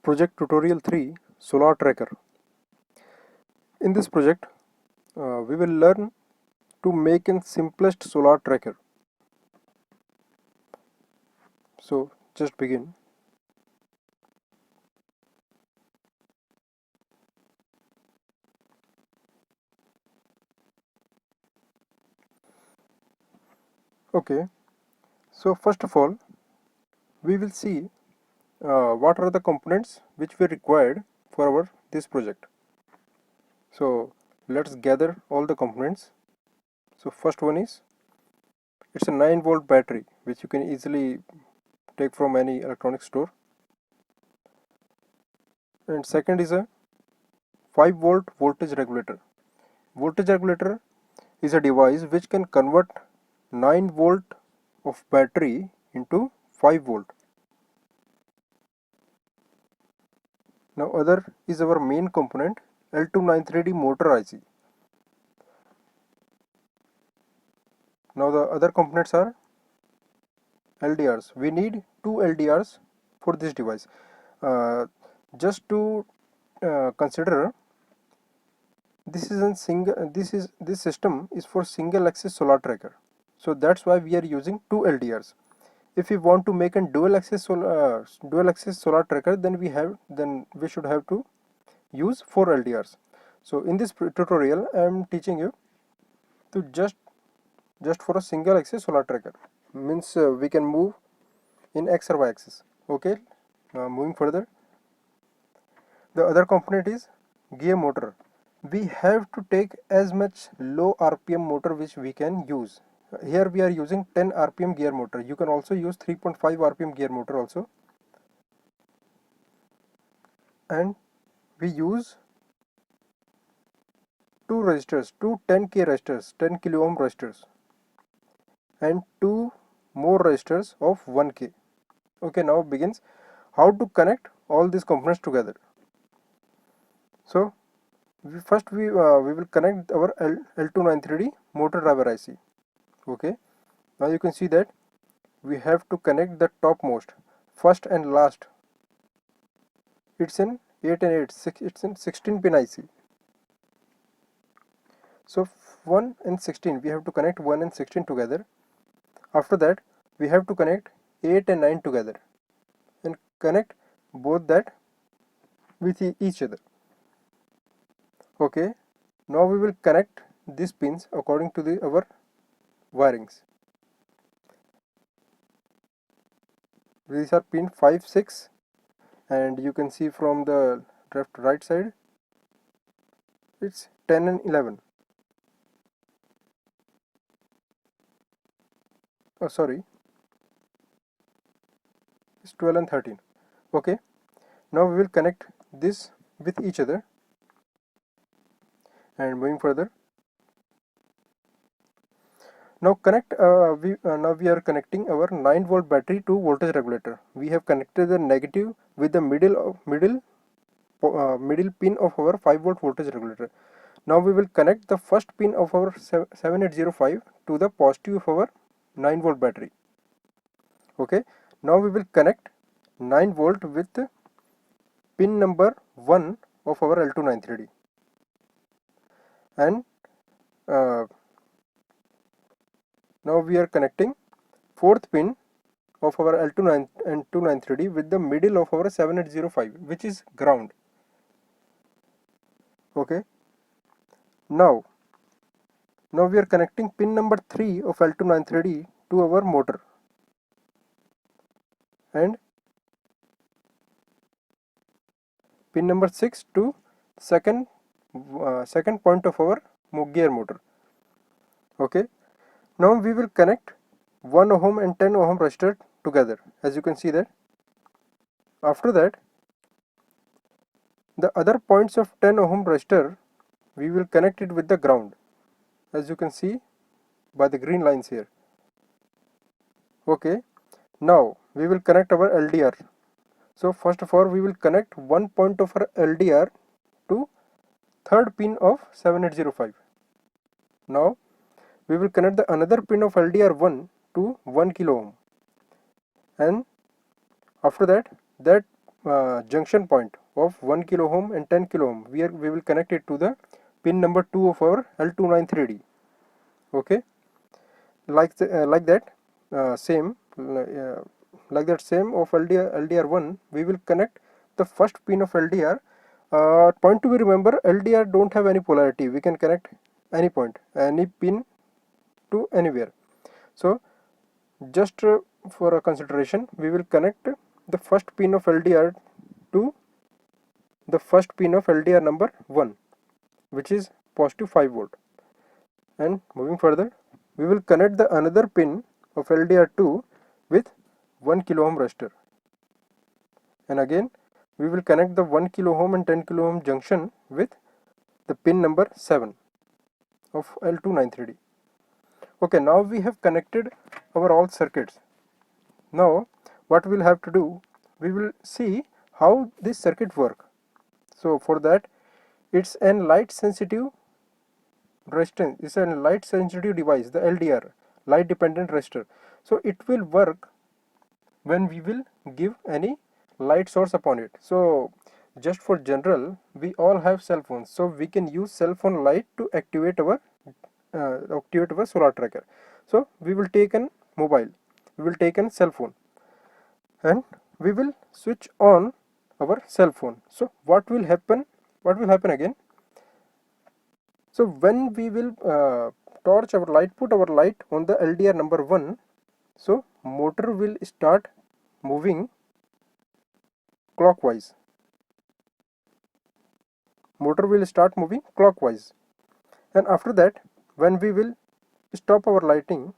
Project Tutorial 3 Solar Tracker. In this project, we will learn to make a simplest solar tracker. So just begin. Okay, so first of all, we will see what are the components which we required for our this project. So let's gather all the components. So first one is, it's a 9-volt battery which you can easily take from any electronic store. And second is a 5-volt voltage regulator. Voltage regulator is a device which can convert 9 volt of battery into 5 volt. Now other is our main component, L293D motor IC. Now the other components are LDRs. We need 2 LDRs for this device. Just to consider, this system is for single axis solar tracker. So that's why we are using 2 LDRs. If we want to make a dual axis solar tracker, then we should have to use 4 LDRs. So in this tutorial I am teaching you to just for a single axis solar tracker, means we can move in X or Y axis. Okay, moving further, the other component is gear motor. We have to take as much low RPM motor which we can use. Here we are using 10 RPM gear motor. You can also use 3.5 RPM gear motor also. And we use two resistors, two 10K resistors, 10 kilo ohm resistors, and two more resistors of 1K. Okay, now begins how to connect all these components together. So first we will connect our L293D motor driver IC. Okay, now you can see that we have to connect the topmost, first and last. It's in 8 and 8, it's in 16 pin IC. So 1 and 16, we have to connect 1 and 16 together. After that, we have to connect 8 and 9 together and connect both that with each other. Okay, now we will connect these pins according to our wirings. These are pin 5, 6, and you can see from the left right side it's 10 and 11. Oh sorry, it's 12 and 13. Okay, now we will connect this with each other. And moving further, now we are connecting our 9-volt battery to voltage regulator. We have connected the negative with the middle pin of our 5-volt voltage regulator. Now we will connect the first pin of our 7805 to the positive of our 9-volt battery. Okay, now we will connect 9 volt with pin number 1 of our L293D. And now we are connecting 4th pin of our L293D with the middle of our 7805, which is ground. Okay, now we are connecting pin number 3 of L293D to our motor, and pin number 6 to second point of our gear motor. Okay, now we will connect 1 ohm and 10 ohm resistor together, as you can see that. After that, the other points of 10 ohm resistor, we will connect it with the ground, as you can see by the green lines here. Okay, now we will connect our LDR. So first of all, we will connect one point of our LDR to 3rd pin of 7805. Now we will connect the another pin of LDR1 to 1 kilo ohm, and after that junction point of 1 kilo ohm and 10 kilo ohm, we will connect it to the pin number 2 of our L293D. Okay, like that same like that same of LDR1, we will connect the first pin of LDR. Point to be remember, LDR don't have any polarity. We can connect any point, any pin to anywhere. So just for a consideration, we will connect the first pin of LDR to the first pin of LDR number 1, which is positive 5 volt. And moving further, we will connect the another pin of LDR2 with 1 kilo ohm resistor. And again, we will connect the 1 kilo ohm and 10 kilo ohm junction with the pin number 7 of L293D. Okay, now we have connected our all circuits. Now what we'll have to do, we will see how this circuit work. So for that, it's an light sensitive resistance, it's a light sensitive device, the LDR, light dependent resistor. So it will work when we will give any light source upon it. So just for general, we all have cell phones, so we can use cell phone light to activate our solar tracker. So we will take an mobile, we will take an cell phone, and we will switch on our cell phone. So what will happen again? So when we will torch our light, put our light on the LDR number 1, so motor will start moving clockwise. Motor will start moving clockwise. And after that, when we will stop our lighting,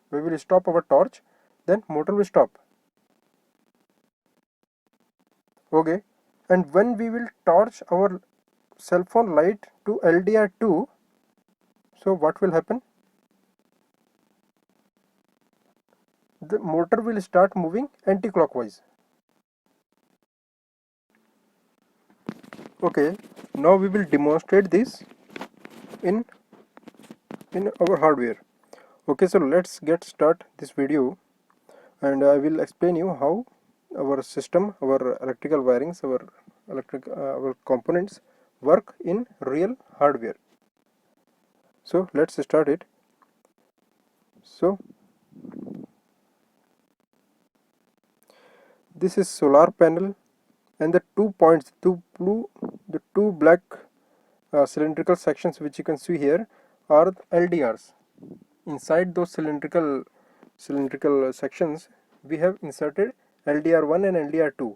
we will stop our torch, then motor will stop. Okay. And when we will torch our cell phone light to LDR2, so what will happen? The motor will start moving anti-clockwise. Okay, now we will demonstrate this in our hardware. Okay, so let's get start this video, and I will explain you how our system, our electrical wirings, our components work in real hardware. So let's start it. So this is solar panel, and the 2 points, the two black cylindrical sections which you can see here are LDRs. Inside those cylindrical sections, we have inserted LDR1 and LDR2,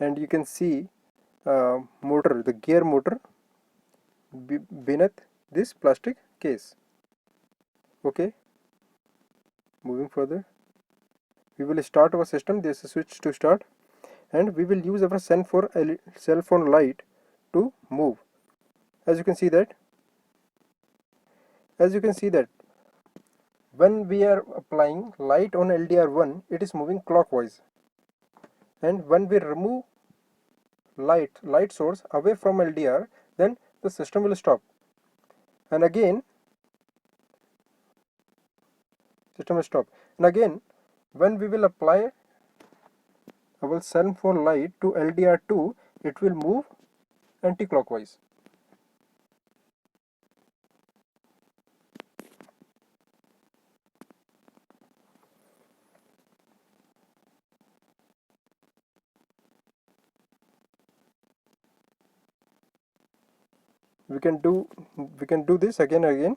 and you can see motor, the gear motor beneath this plastic case. Okay, moving further, we will start our system. This is switch to start, and we will use our cell phone light to move. As you can see that when we are applying light on LDR1, it is moving clockwise, and when we remove light source away from LDR, then the system will stop. And again, system will stop. And again, when we will apply our cell phone light to LDR2, it will move anti-clockwise. We can do this again and again.